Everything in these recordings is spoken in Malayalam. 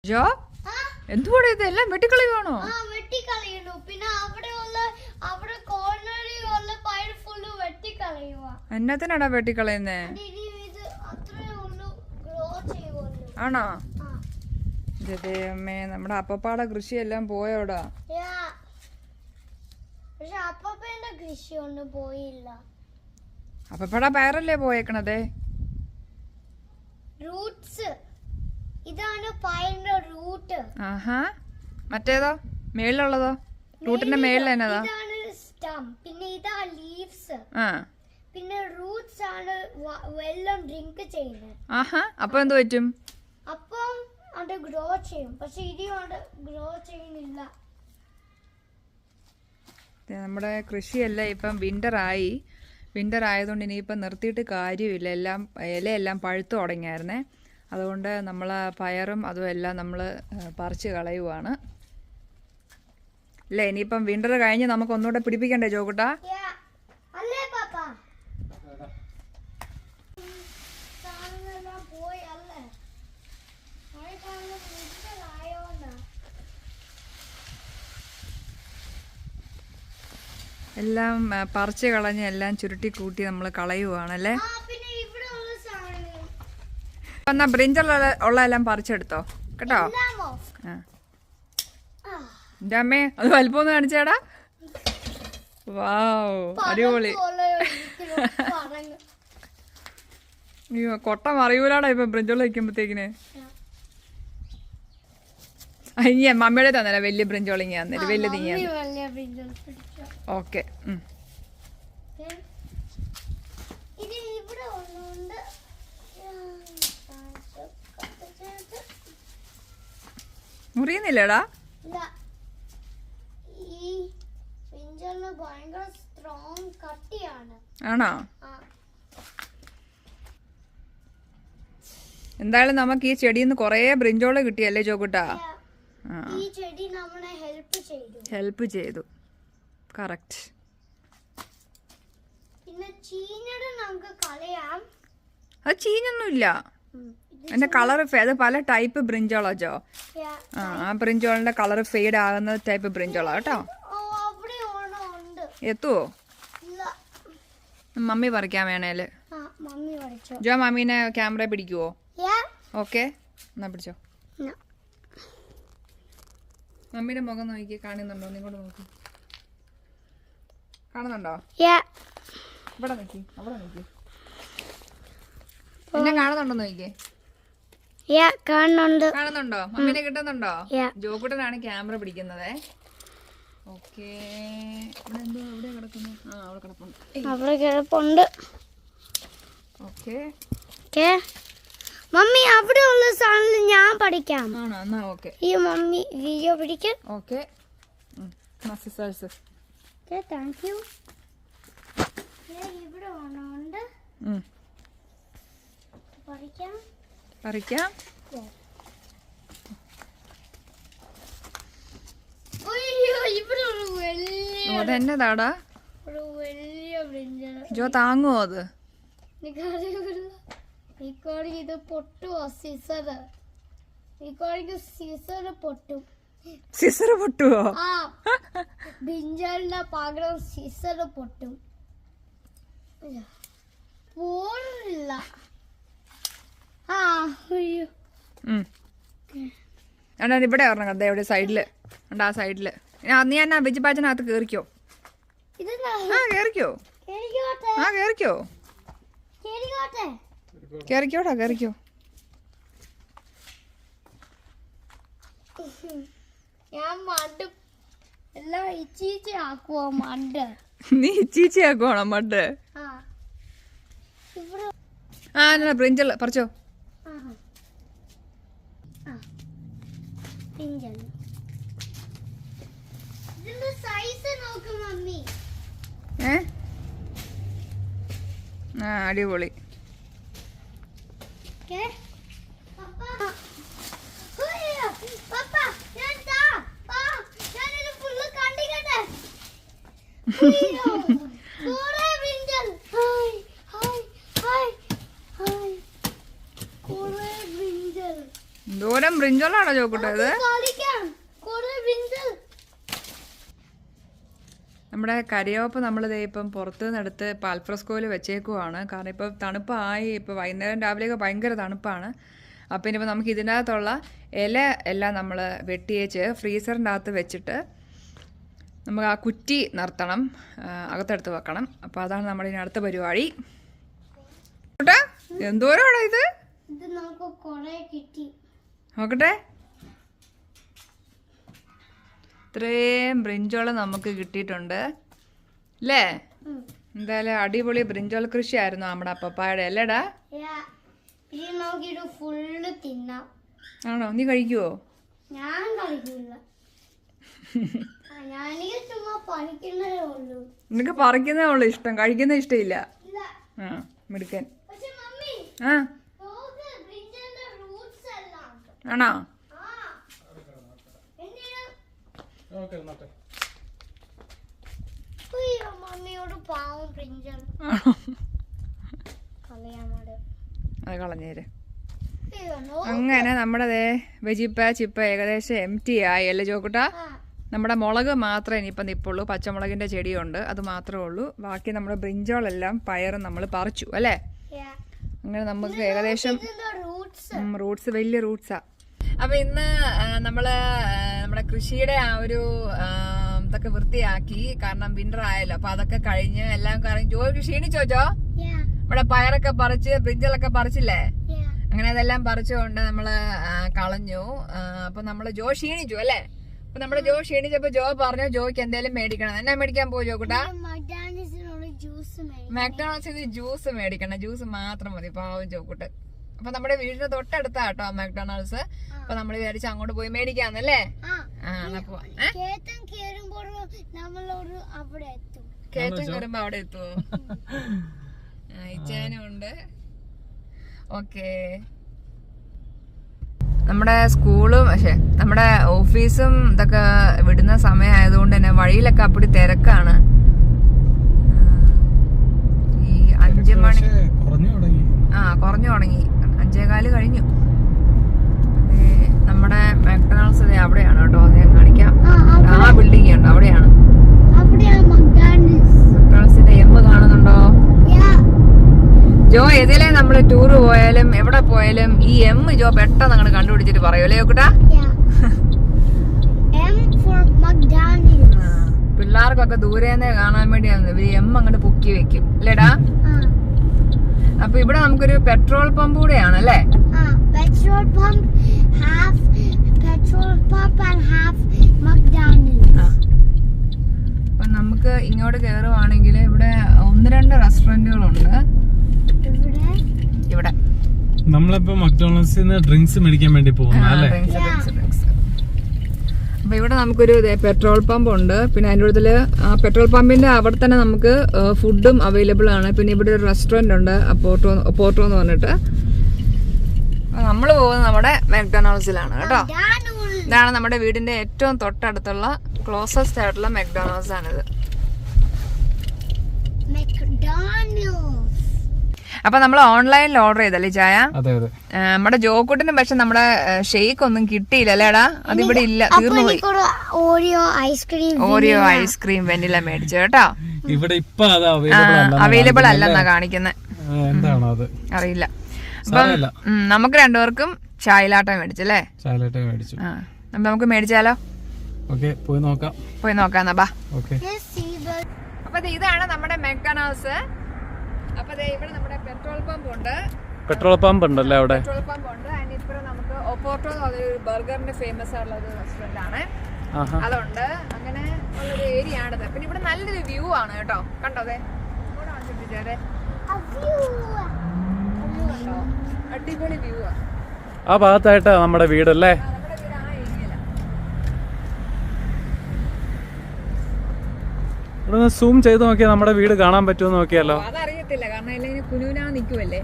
ജോ എന്തുകൂടെ ഇതെല്ലാം വെട്ടിക്കളയുവാണോ? എന്നത്തിനാടാ വെട്ടിക്കളയുന്നേ? ആണോ? അമ്മേ, നമ്മുടെ അപ്പപ്പാടെ കൃഷിയെല്ലാം പോയോടാ? കൃഷിയൊന്നും പോയില്ല. അപ്പപ്പാടെ പയറല്ലേ പോയേക്കണതേ? റൂട്ട്സ്, ഇതാണ് പയറിന്റെ റൂട്ട്. ആഹാ, മറ്റേതോ മേളിലുള്ളതോ? റൂട്ടിന്റെ മേളിൽ എന്നതാ? ഇതാണ് സ്റ്റം. പിന്നെ ഇതാ ലീവ്സ്. പിന്നെ റൂട്ട്സ് ആണ് വെള്ളം ഡ്രിങ്ക് ചെയ്യുന്നത്. ആഹാ, അപ്പൊ എന്ത് പറ്റും? അപ്പം അത് ഗ്രോ ചെയ്യും. പക്ഷെ ഇത് ഗ്രോ ചെയ്യുന്നില്ല. നമ്മുടെ കൃഷിയെല്ലാം ഇപ്പം വിന്റർ ആയതുകൊണ്ട് ഇനിയിപ്പം നിർത്തിയിട്ട് കാര്യമില്ല. ഇലയെല്ലാം പഴുത്തു തുടങ്ങിയായിരുന്നേ. അതുകൊണ്ട് നമ്മൾ പയറും അതും എല്ലാം നമ്മൾ പറിച്ച് കളയുവാണ് അല്ലേ. ഇനിയിപ്പം വിന്റർ കഴിഞ്ഞ് നമുക്ക് ഒന്നുകൂടെ പിടിപ്പിക്കണ്ടേ ജോകുട്ടാ? എല്ലാം പറിച്ച് കളഞ്ഞ് എല്ലാം ചുരുട്ടി കൂട്ടി നമ്മൾ കളയുവാണല്ലേ. എന്നാ ബ്രിഞ്ചൽ ഉള്ള എല്ലാം പറിച്ചെടുത്തോ കേട്ടോ. എന്റെ അമ്മേ, അത് വലിപ്പമൊന്നും കാണിച്ചേടാ. വാവ്, അടിപൊളി. അയ്യോ, കൊട്ട മറിയൂലാടാ ഇപ്പൊ ബ്രിഞ്ചോള് വയ്ക്കുമ്പത്തേക്കിന്. ഇനി മമ്മിയുടെ തന്നല്ലേ വലിയ ബ്രിഞ്ചോളിങ്ങ തന്നേര്, വലിയ തിങ്ങിയ. ഓക്കെ, മുറിയുന്നില്ലടാ? ആണോ? എന്തായാലും നമുക്ക് ഈ ചെടിയിൽ നിന്ന് കൊറേ ബ്രിഞ്ചോള് കിട്ടിയല്ലേ ജോകുട്ടാ? ഹെൽപ്പ് ചെയ്തു. കറക്റ്റ്. അത് ചീഞ്ഞൊന്നുമില്ല. അതിന്റെ കളർ അത് പല ടൈപ്പ് ബ്രിഞ്ചോളാ ജോ. ആ ബ്രിഞ്ചോളിന്റെ കളർ ഫെയ്ഡ് ആകുന്ന ടൈപ്പ് ബ്രിഞ്ചോളാ കേട്ടോ. എത്തുവോ? മമ്മി പറിക്കാൻ വേണേല് ജോ മമ്മീനെ ക്യാമറ പിടിക്കുവോ? ഓക്കെ, എന്നാ പിടിച്ചോ. മമ്മിയുടെ മുഖം നോക്കി, കാണുന്നുണ്ടോ? നിങ്ങോട്ട് നോക്കി, കാണുന്നുണ്ടോ? ഇവിടെ നോക്കി, അവിടെ നോക്കി, എന്നെ കാണുന്നുണ്ടോ നോക്കിയേ. കാണുന്നുണ്ടോ? മമ്മീനെ കിട്ടുന്നുണ്ടോ? ജോക്കുട്ടനാണ് ക്യാമറ പിടിക്കുന്നത്. ഓക്കേ, ഇവിടെ എന്തോ എവിടെ കിടക്കുന്നു? ആ, അവിടെ കിടപ്പുണ്ട്. ഓക്കേ മമ്മി, അവിടെ ഉള്ള സാധനം ഞാൻ പഠിക്കാം. ആണോ? എന്നാ ഓക്കെ. ഈ മമ്മി വീഡിയോ പിടിക്കും. Okay, thank you. ഇവിടെ ഉണ്ട്, പറിക്കാം. അതെന്നതാടാ ജോ? താങ്ങുവോ അത്? ഇത് പൊട്ടുവോ? സിസർ പൊട്ടുവോ? ബിഞ്ചലിന്റെ പകരം സിസർ പൊട്ടും. പോണില്ല. ഇവിടെ ഒരെണ്ണം കണ്ടേ, ഇവിടെ സൈഡില് ഉണ്ട്. ആ സൈഡില് നീ എന്നാ വെജ് പാച്ചനകത്ത് കേറിക്കോ. കേറിക്കോ. കേറിക്കോടാ, കേറിക്കോ. ഞാൻ മഡ് എല്ലാം ഇച്ചീച്ചി ആക്കുവോ? മഡ് നീ ഇച്ചീച്ചി ആക്കുവാണോ മഡ്? എന്നാ ബ്രിഞ്ചൽ പറിച്ചോ. അടിപൊളി. എന്തോരം ബ്രിഞ്ചോളാണോ ചോക്കൂട്ടോ ഇത്? നമ്മുടെ കരിവേപ്പ് നമ്മളിതേ ഇപ്പം പുറത്തു നിന്നെടുത്ത് പാൽഫ്രസ്കോയിൽ വെച്ചേക്കുവാണ്. കാരണം ഇപ്പോൾ തണുപ്പായി, ഇപ്പോൾ വൈകുന്നേരം രാവിലെയൊക്കെ ഭയങ്കര തണുപ്പാണ്. അപ്പോൾ ഇനിയിപ്പോൾ നമുക്ക് ഇതിനകത്തുള്ള ഇല എല്ലാം നമ്മൾ വെട്ടിയേച്ച് ഫ്രീസറിൻ്റെ അകത്ത് വെച്ചിട്ട് നമുക്ക് ആ കുറ്റി നിർത്തണം, അകത്തെടുത്ത് വെക്കണം. അപ്പോൾ അതാണ് നമ്മുടെ ഇനി അടുത്ത പരിപാടി. എന്തോരാണോ ഇത്? നോക്കട്ടെ, ഇത്രയും ബ്രിഞ്ചോള നമുക്ക് കിട്ടിയിട്ടുണ്ട് അല്ലേ? എന്തായാലും അടിപൊളി ബ്രിഞ്ചോൾ കൃഷിയായിരുന്നു നമ്മുടെ അപ്പപ്പായുടെ അല്ലേടാ? ആണോ? നീ കഴിക്കുവോ? ഞാൻ കഴിക്കില്ല. നിനക്ക് പറിക്കുന്നേ ഉള്ളു ഇഷ്ടം, കഴിക്കുന്ന ഇഷ്ടമില്ല. ആ മിടുക്കൻ. ആ ആണോ? അത് കളഞ്ഞേര്. അങ്ങനെ നമ്മുടെ വെജി പാച്ച് ഇപ്പം ഏകദേശം എംറ്റി ആയി അല്ലേ ചോക്കുട്ടാ? നമ്മുടെ മുളക് മാത്രമേ ഇനിയിപ്പം നിപ്പുള്ളൂ. പച്ചമുളകിൻ്റെ ചെടിയുണ്ട്, അത് മാത്രമേ ഉള്ളൂ. ബാക്കി നമ്മുടെ ബ്രിഞ്ചോളെല്ലാം പയറും നമ്മൾ പറിച്ചു അല്ലേ? അങ്ങനെ നമുക്ക് ഏകദേശം റൂട്ട്സ് വലിയ റൂട്ട്സാ. അപ്പൊ ഇന്ന് നമ്മുടെ കൃഷിയുടെ ആ ഒരു ഇതൊക്കെ വൃത്തിയാക്കി. കാരണം വിന്റർ ആയല്ലോ, അപ്പൊ അതൊക്കെ കഴിഞ്ഞ് എല്ലാം കഴിഞ്ഞ് ജോ ക്ഷീണിച്ചോ? ജോ ഇവിടെ പയറൊക്കെ പറിച്ച് ബ്രിഞ്ചലൊക്കെ പറിച്ചില്ലേ? അങ്ങനെ അതെല്ലാം പറിച്ചുകൊണ്ട് നമ്മള് കളഞ്ഞു. അപ്പൊ നമ്മള് ജോ ക്ഷീണിച്ചു അല്ലേ? അപ്പൊ നമ്മള് ജോ ക്ഷീണിച്ചപ്പോ ജോ പറഞ്ഞു ജോയ്ക്ക് എന്തേലും മേടിക്കണം. എന്നാ മേടിക്കാൻ പോയി ജോക്കുട്ടാ? മാക്ഡൊണാൾഡ്സിന് ജ്യൂസ് മേടിക്കണം. ജ്യൂസ് മാത്രം മതി പാവം ചോക്കൂട്ട്. അപ്പൊ നമ്മുടെ വീടിന് തൊട്ടടുത്താ കേട്ടോ മാക്ഡൊണാൾഡ്സ്. അപ്പൊ നമ്മൾ വിചാരിച്ച് അങ്ങോട്ട് പോയി മേടിക്കാന്നല്ലേ? കയറ്റം കയറുമ്പോ അവിടെ എത്തുവോ? ഇച്ചാനും ഉണ്ട്. ഓക്കെ, നമ്മുടെ സ്കൂളും പക്ഷെ നമ്മുടെ ഓഫീസും ഇതൊക്കെ വിടുന്ന സമയമായതുകൊണ്ട് തന്നെ വഴിയിലൊക്കെ അപ്പടി തിരക്കാണ്. ഈ 5 മണി കുറഞ്ഞു തുടങ്ങി. 5:15 കഴിഞ്ഞു. നമ്മുടെ മാക്ഡൊണാൾഡ്സ് അവിടെയാണ് കേട്ടോ. ഞാൻ കാണിക്കാം. ആ ബിൽഡിംഗ് ഉണ്ട്, അവിടെയാണ്. മാക്ഡൊണാൾഡ്സിന്റെ എം കാണുന്നുണ്ടോ ജോ? ഏതിലേ നമ്മള് ടൂറ് പോയാലും എവിടെ പോയാലും ഈ എം ജോ പെട്ടെന്ന് അങ്ങനെ കണ്ടുപിടിച്ചിട്ട് പറയൂല്ലേ ചോക്കുട്ടാ? പിള്ളേർക്കൊക്കെ ദൂരേന്നേ കാണാൻ വേണ്ടിയാണ് ഇവര് എം അങ്ങോട്ട് പൊക്കി വെക്കും അല്ലേടാ? അപ്പൊ ഇവിടെ നമുക്കൊരു പെട്രോൾ പമ്പ് കൂടെയാണ് അല്ലേ? അപ്പൊ നമുക്ക് ഇങ്ങോട്ട് കേറുവാണെങ്കിൽ ഇവിടെ 1-2 റെസ്റ്റോറന്റുകളുണ്ട്. ഇവിടെ നമ്മളിപ്പോ മക്ഡൊണാൾഡ്സിൽ ഡ്രിങ്ക്സ് മേടിക്കാൻ വേണ്ടി പോകുന്നു. അപ്പൊ ഇവിടെ നമുക്കൊരു പെട്രോൾ പമ്പ് ഉണ്ട്. പിന്നെ അതിൻ്റെ കൂടുതൽ ആ പെട്രോൾ പമ്പിന്റെ അവിടെ തന്നെ നമുക്ക് ഫുഡും അവൈലബിൾ ആണ്. പിന്നെ ഇവിടെ ഒരു റെസ്റ്റോറന്റ് ഉണ്ട്, പോർട്ടോ എന്ന് പറഞ്ഞിട്ട്. നമ്മൾ പോകുന്നത് നമ്മുടെ മാക്ഡൊണാൾഡ്സിലാണ് കേട്ടോ. ഇതാണ് നമ്മുടെ വീടിന്റെ ഏറ്റവും തൊട്ടടുത്തുള്ള ക്ലോസസ്റ്റ് ആയിട്ടുള്ള മാക്ഡൊണാൾഡ്സ് ആണിത്. അപ്പൊ നമ്മൾ ഓൺലൈനിൽ ഓർഡർ ചെയ്തല്ലേ ചായ? നമ്മുടെ ജോക്കൂട്ടിന് പക്ഷെ നമ്മുടെ ഷെയ്ക്ക് ഒന്നും കിട്ടിയില്ല അല്ലേടാ? അതിവിടെ ഇല്ല, തീർന്നുപോയി. ഓറിയോ ഐസ്ക്രീം വെനില മേടിച്ചു കേട്ടോ. ഇവിടെ ഇപ്പൊ അവൈലബിൾ അല്ലെന്നാ കാണിക്കുന്നത്. അറിയില്ല. അപ്പം നമുക്ക് 2 പേർക്കും ചായലാട്ട മേടിച്ചല്ലേ? അപ്പൊ നമുക്ക് മേടിച്ചാലോ? പോയി നോക്കാം. ബാ. അപ്പൊ ഇതാണ് നമ്മുടെ മാക്ഡൊണാൾഡ്സ്. അപ്പൊ ഇവിടെ നമ്മുടെ പെട്രോൾ പമ്പ് ഉണ്ട്. പെട്രോൾ പമ്പ് ഉണ്ടല്ലേ അവിടെ? പെട്രോൾ പമ്പ് ഉണ്ട്. അതിനിപ്പുറം നമുക്ക് ഓപ്പോർട്ടോ അതൊരു ബർഗറിന്റെ ഫേമസ് ആയിട്ടുള്ള ഒരു റെസ്റ്റോറന്റ് ആണ്. അതുണ്ട്. അങ്ങനെ ഉള്ളൊരു ഏരിയ ആണിത്. പിന്നെ ഇവിടെ നല്ലൊരു വ്യൂ ആണ് കേട്ടോ. കണ്ടോ? അടിപൊളി വ്യൂ ആ. ആ ഭാഗത്തായിട്ടാ നമ്മുടെ വീടല്ലേ? സൂം ചെയ്ത് നോക്കിയാൽ നമ്മുടെ വീട് കാണാൻ പറ്റുമോ നോക്കിയാലോ? അതറിയത്തില്ല, കാരണം കുനുനാ നിൽക്കുമല്ലേ.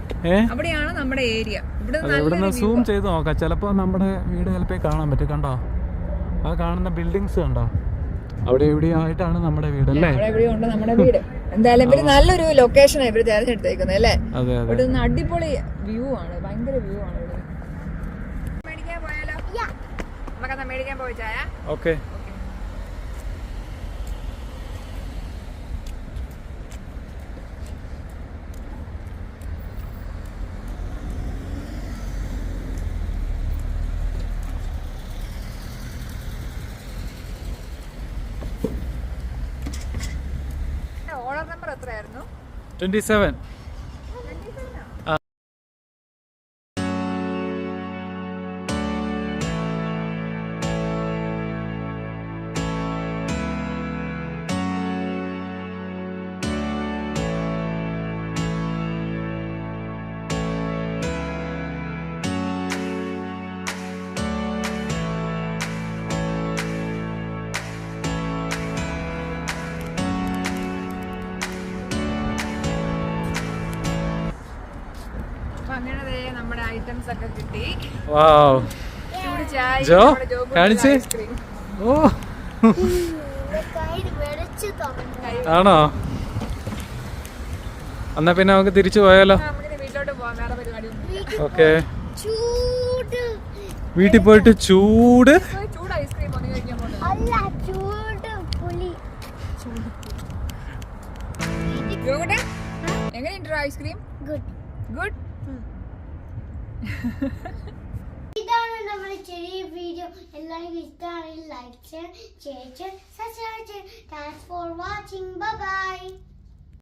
അവിടെയാണ് നമ്മുടെ ഏരിയ. ഇവിടുന്ന് സൂം ചെയ്ത് നോക്കാം. ചിലപ്പോ നമ്മുടെ വീട് ചിലപ്പോ കാണാൻ പറ്റും. കണ്ടോ ആ കാണുന്ന ബിൽഡിങ്സ് കണ്ടോ? അവിടെ എവിടെയായിട്ടാണ് നമ്മുടെ വീട് അല്ലേ? നമ്മുടെ വീട്. എന്തായാലും ഇവര് നല്ലൊരു ലൊക്കേഷനാണ് ഇവര് തിരഞ്ഞെടുത്തേക്കുന്നത് അല്ലേ? ഇവിടെ നിന്ന് അടിപൊളി വ്യൂ ആണ്, ഭയങ്കര വ്യൂ ആണ്. മേടിക്കാൻ പോയാലോ? ഉണ്ടാക്കുന്ന മേടിക്കാൻ പോയി ചായ. ഓക്കെ. ഓർഡർ നമ്പർ എത്രയായിരുന്നു? 27. അങ്ങനെ നമ്മുടെ ഐറ്റംസ് ഒക്കെ കിട്ടി. വാവ്. ചൂട് ചായ, ജോ നമ്മുടെ ജോബ് കാണിച്ചേ. ഐസ്ക്രീം. ഓ ആണോ? എന്നാ പിന്നെ നമുക്ക് തിരിച്ചു പോയാലോ? നമുക്കിനി വീട്ടിലോട്ട് പോവാം, വേറെ പരിപാടി. ഓക്കെ. വീട്ടിൽ പോയിട്ട് ചൂട് ചൂട് ഐസ്ക്രീം വന്നു കഴിക്കാൻ പോകുന്നത്. എങ്ങനെയുണ്ടോ ഐസ്ക്രീം? ഗുഡ്. ഇതാണ് നമ്മുടെ ചെറിയ വീഡിയോ. എല്ലാവർക്കും ഇഷ്ടമാണെങ്കിൽ ലൈക്ക് ചെയ്യാൻ, ഷെയർ ചെയ്യാൻ, സബ്സ്ക്രൈബ് ചെയ്യാൻ. Thanks for watching. Bye bye.